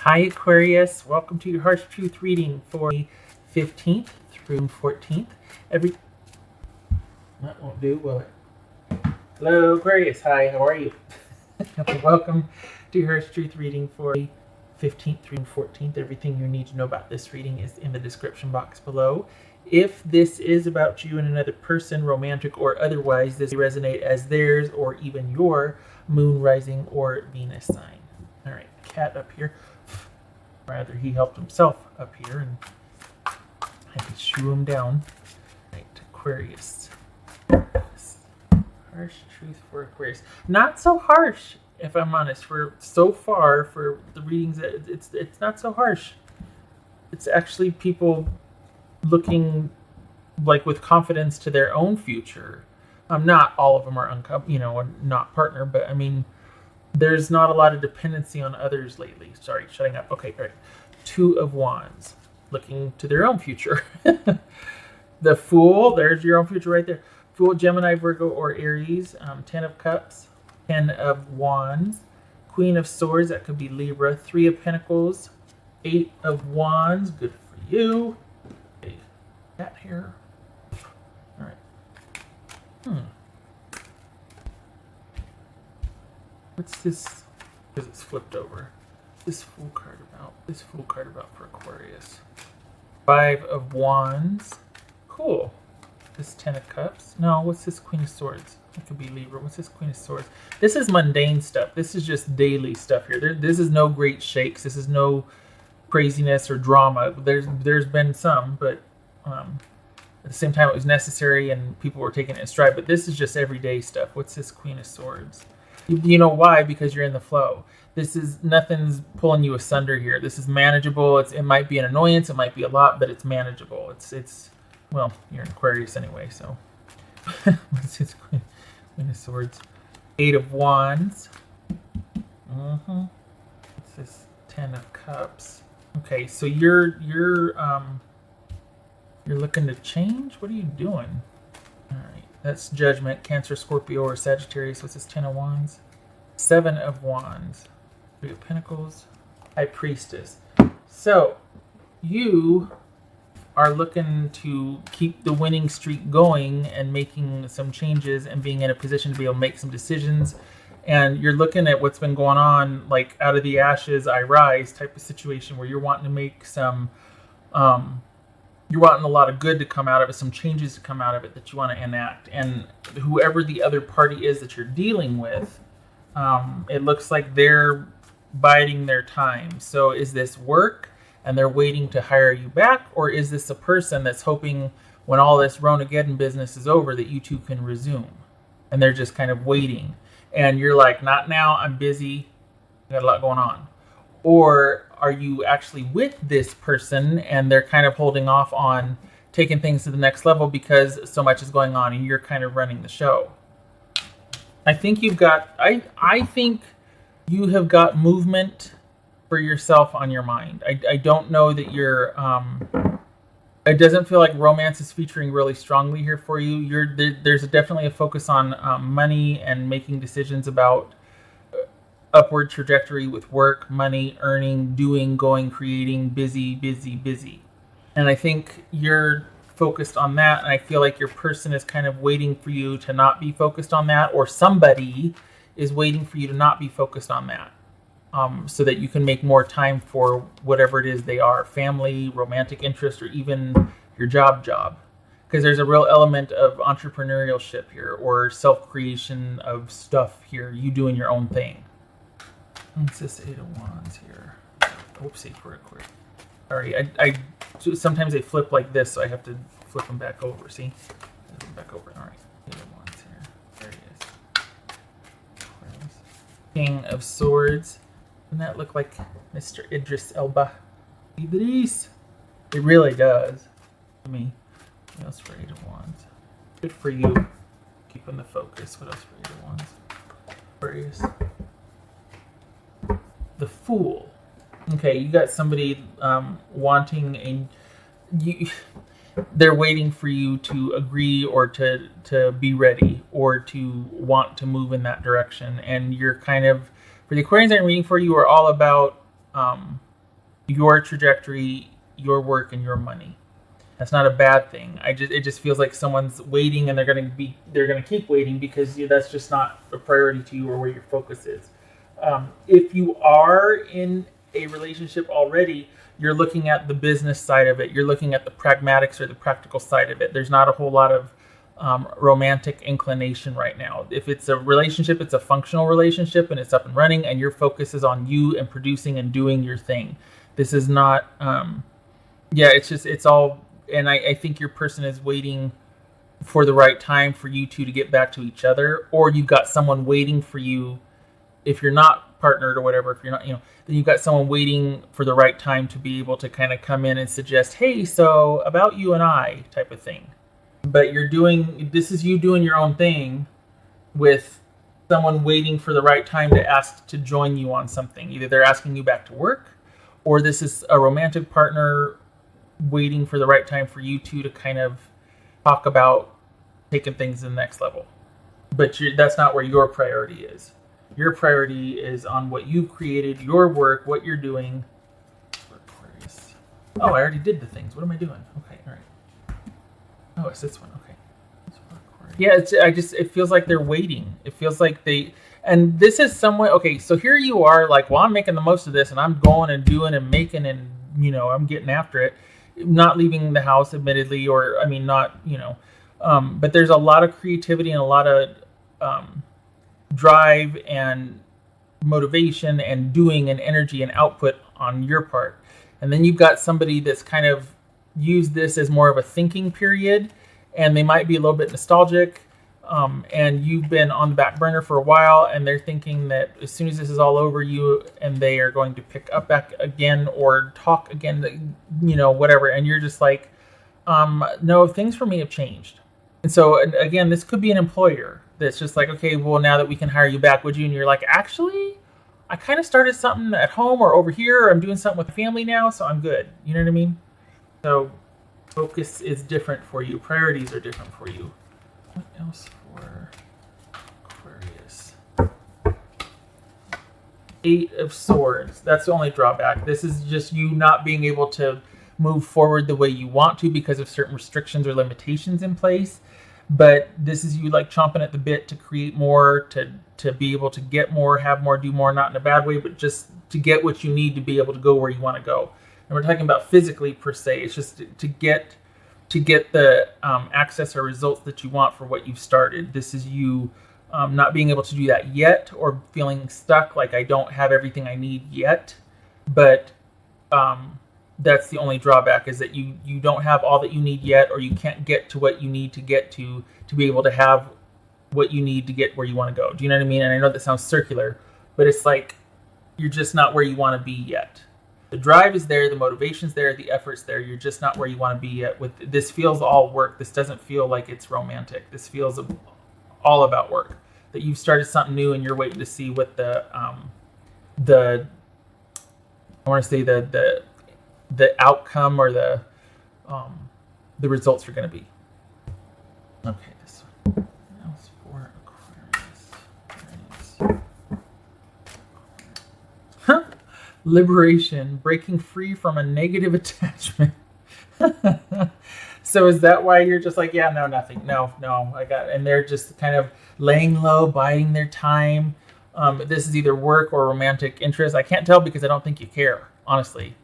Hi Aquarius, welcome to your Harsh Truth reading for the 15th through 14th. That won't do, will it? Hello Aquarius, hi, how are you? Welcome to your Harsh Truth reading for the 15th through 14th. Everything you need to know about this reading is in the description box below. If this is about you and another person, romantic or otherwise, this may resonate as theirs or even your moon, rising, or Venus sign. All right, cat up here. Rather, he helped himself up here and I had to shoo him down. Right, Aquarius. Harsh truth for Aquarius. Not so harsh, if I'm honest. For so far, for the readings, it's not so harsh. It's actually people looking like with confidence to their own future. Not all of them are not partner, but I mean, there's not a lot of dependency on others lately. Sorry, shutting up. Okay, great. Two of Wands, looking to their own future. The Fool, there's your own future right there. Fool, Gemini, Virgo, or Aries. 10 of Cups, 10 of Wands. Queen of Swords, that could be Libra. 3 of Pentacles, 8 of Wands, good for you. Okay, cat here. All right. What's this? Because it's flipped over. This Fool card about? This Fool card about for Aquarius. 5 of Wands. Cool. This 10 of Cups. No, what's this Queen of Swords? It could be Libra. What's this Queen of Swords? This is mundane stuff. This is just daily stuff here. This is no great shakes. This is no craziness or drama. There's been some, but at the same time it was necessary and people were taking it in stride. But this is just everyday stuff. What's this Queen of Swords? You know why? Because you're in the flow. This is, nothing's pulling you asunder here. This is manageable. It might be an annoyance. It might be a lot, but it's manageable. It's well, you're in Aquarius anyway, so. What's this Queen of Swords? 8 of Wands. What's this 10 of Cups? Okay, so you're looking to change? What are you doing? All right, that's Judgment, Cancer, Scorpio, or Sagittarius. What's this 10 of Wands? 7 of Wands. 3 of Pentacles. High Priestess. So, you are looking to keep the winning streak going and making some changes and being in a position to be able to make some decisions. And you're looking at what's been going on, like out of the ashes I rise type of situation where you're wanting to make some, you're wanting a lot of good to come out of it, some changes to come out of it that you want to enact. And whoever the other party is that you're dealing with, it looks like they're biding their time. So is this work and they're waiting to hire you back? Or is this a person that's hoping when all this Ronageddon business is over that you two can resume? And they're just kind of waiting. And you're like, not now, I'm busy, got a lot going on. Or are you actually with this person and they're kind of holding off on taking things to the next level because so much is going on and you're kind of running the show? I think you've got, I think you have got movement for yourself on your mind. I don't know that you're, it doesn't feel like romance is featuring really strongly here for you. There's definitely a focus on money and making decisions about upward trajectory with work, money, earning, doing, going, creating, busy, busy, busy. And I think you're focused on that, and I feel like your person is kind of waiting for you to not be focused on that, or somebody is waiting for you to not be focused on that, so that you can make more time for whatever it is they are, family, romantic interest, or even your job. Because there's a real element of entrepreneurship here, or self-creation of stuff here, you doing your own thing. What's this 8 of Wands here? Oopsie, for a quick. Sorry, sometimes they flip like this, so I have to flip them back over. See? Back over. All right. 8 of Wands here. There he is. King of Swords. Doesn't that look like Mr. Idris Elba? Idris. It really does. To me. What else for 8 of Wands? Good for you. Keeping the focus. What else for 8 of Wands? Aquarius. The Fool. Okay, you got somebody wanting they're waiting for you to agree or to be ready or to want to move in that direction. And you're kind of, for the Aquarians I'm reading for, you are all about your trajectory, your work, and your money. That's not a bad thing. It just feels like someone's waiting, and they're gonna keep waiting because that's just not a priority to you or where your focus is. If you are in a relationship already, you're looking at the business side of it. You're looking at the pragmatics or the practical side of it. There's not a whole lot of romantic inclination right now. If it's a relationship, it's a functional relationship and it's up and running, and your focus is on you and producing and doing your thing. This is not, it's all. And I think your person is waiting for the right time for you two to get back to each other, or you've got someone waiting for you. If you're not partnered or whatever, if you're not, then you've got someone waiting for the right time to be able to kind of come in and suggest, hey, so about you and I type of thing. But this is you doing your own thing with someone waiting for the right time to ask to join you on something. Either they're asking you back to work, or this is a romantic partner waiting for the right time for you two to kind of talk about taking things to the next level. But that's not where your priority is. Your priority is on what you've created, your work, what you're doing. Aquarius. Oh, I already did the things. What am I doing? Okay, all right. Oh, it's this one. Okay. Yeah, it feels like they're waiting. It feels like and this is somewhat, okay, so here you are like, well, I'm making the most of this and I'm going and doing and making and, I'm getting after it. Not leaving the house, admittedly, or, not, but there's a lot of creativity and a lot of drive and motivation and doing and energy and output on your part. And then you've got somebody that's kind of used this as more of a thinking period, and they might be a little bit nostalgic, and you've been on the back burner for a while, and they're thinking that as soon as this is all over, you and they are going to pick up back again or talk again, whatever. And you're just like, no, things for me have changed. And so, again, this could be an employer that's just like, okay, well, now that we can hire you back, would you? And you're like, actually, I kind of started something at home or over here, or I'm doing something with the family now, so I'm good. You know what I mean? So focus is different for you. Priorities are different for you. What else for Aquarius? 8 of Swords. That's the only drawback. This is just you not being able to move forward the way you want to because of certain restrictions or limitations in place. But this is you like chomping at the bit to create more, to be able to get more, have more, do more, not in a bad way, but just to get what you need to be able to go where you want to go. And we're talking about physically per se. It's just to get the access or results that you want for what you've started. This is you not being able to do that yet, or feeling stuck, like I don't have everything I need yet. But that's the only drawback, is that you don't have all that you need yet, or you can't get to what you need to get to be able to have what you need to get where you want to go. Do you know what I mean? And I know that sounds circular, but it's like you're just not where you want to be yet. The drive is there, the motivation's there, the effort's there. You're just not where you want to be yet. This feels all work. This doesn't feel like it's romantic. This feels all about work. That you've started something new and you're waiting to see what the outcome or the results are going to be. Okay, this one. What else for Aquarius? Huh? Liberation, breaking free from a negative attachment. So is that why you're just like, yeah, no, nothing. No, I got it. And they're just kind of laying low, biding their time. This is either work or romantic interest. I can't tell because I don't think you care, honestly.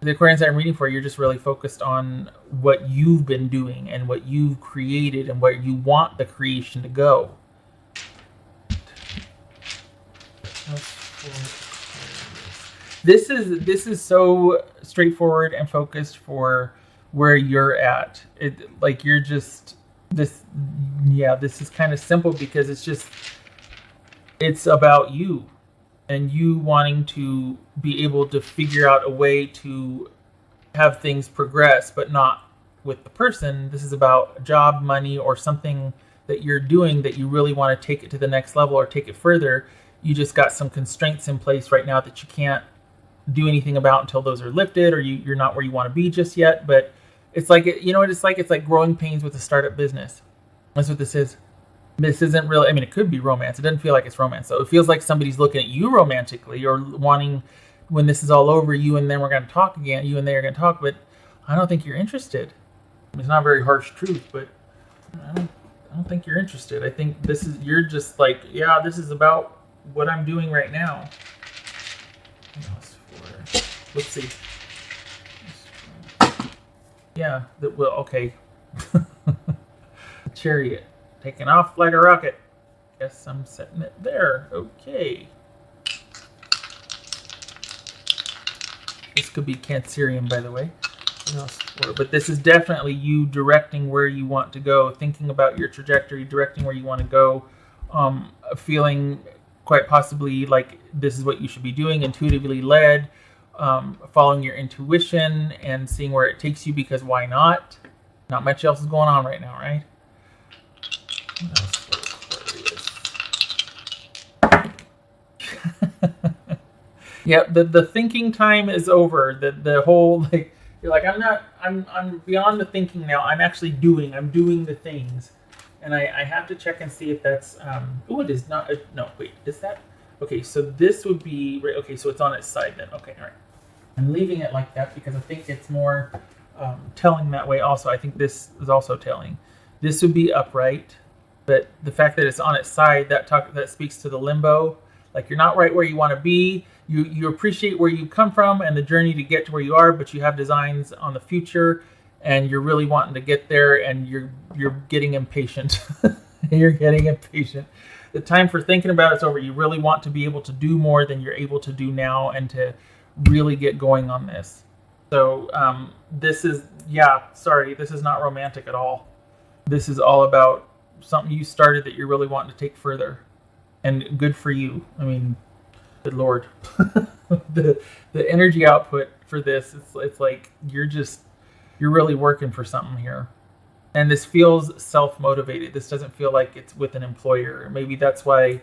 The Aquarians I'm reading for, you're just really focused on what you've been doing and what you've created and where you want the creation to go. This is so straightforward and focused for where you're at. You're just this. Yeah, this is kind of simple because it's about you and you wanting to be able to figure out a way to have things progress, but not with the person. This is about a job, money, or something that you're doing that you really want to take it to the next level or take it further. You just got some constraints in place right now that you can't do anything about until those are lifted, or you're not where you want to be just yet. But it's like, you know what it's like? It's like growing pains with a startup business. That's what this is. This isn't really, I mean, it could be romance. It doesn't feel like it's romance. So it feels like somebody's looking at you romantically or wanting when this is all over, you and them are going to talk again. You and they are going to talk, but I don't think you're interested. It's not a very harsh truth, but I don't think you're interested. I think you're just like, yeah, this is about what I'm doing right now. Let's see. Yeah, well, okay. Chariot, taking off like a rocket. Guess I'm setting it there. Okay. This could be Cancerian, by the way. But this is definitely you directing where you want to go, thinking about your trajectory, directing where you want to go, feeling quite possibly like this is what you should be doing, intuitively led, following your intuition and seeing where it takes you, because why not? Not much else is going on right now, right? What else for Aquarius? Yeah, the thinking time is over. The whole, like, you're like, I'm beyond the thinking now. I'm actually doing. I'm doing the things. And I have to check and see if that's, oh, it is not, no, wait, is that? Okay, so this would be, right, okay, so it's on its side then. Okay, all right. I'm leaving it like that because I think it's more telling that way also. I think this is also telling. This would be upright, but the fact that it's on its side, that speaks to the limbo. Like, you're not right where you want to be. You appreciate where you come from and the journey to get to where you are, but you have designs on the future, and you're really wanting to get there, and you're getting impatient. You're getting impatient. The time for thinking about it's over. You really want to be able to do more than you're able to do now, and to really get going on this. So this is, yeah, sorry, this is not romantic at all. This is all about something you started that you're really wanting to take further, and good for you. I mean, good Lord. the energy output for this, it's like you're really working for something here. And this feels self-motivated. This doesn't feel like it's with an employer. Maybe that's why,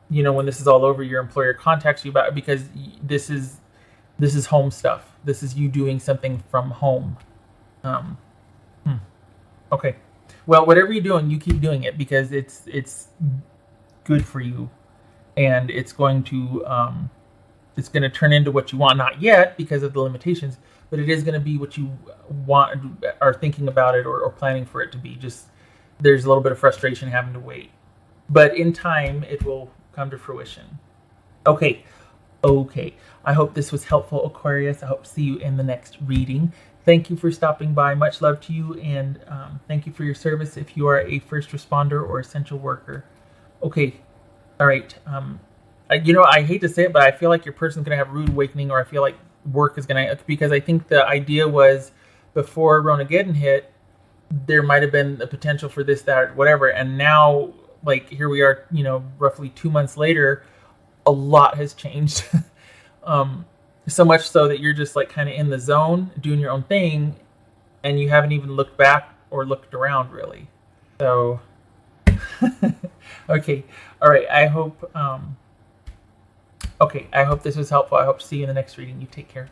when this is all over, your employer contacts you about it, because this is home stuff. This is you doing something from home. Okay. Well, whatever you're doing, you keep doing it, because it's good for you, and it's going to turn into what you want. Not yet, because of the limitations, but it is going to be what you want, are thinking about it, or planning for it to be. Just, there's a little bit of frustration having to wait, but in time it will come to fruition. Okay. I hope this was helpful, Aquarius. I hope to see you in the next reading. Thank you for stopping by. Much love to you, and thank you for your service if you are a first responder or essential worker. Okay. All right. I hate to say it, but I feel like your person's going to have a rude awakening, or I feel like work is going to, because I think the idea was before Ronageddon hit, there might have been the potential for this, that, or whatever. And now, like, here we are, roughly 2 months later, a lot has changed. So much so that you're just like kind of in the zone, doing your own thing, and you haven't even looked back or looked around really. So, okay. All right. I hope this was helpful. I hope to see you in the next reading. You take care.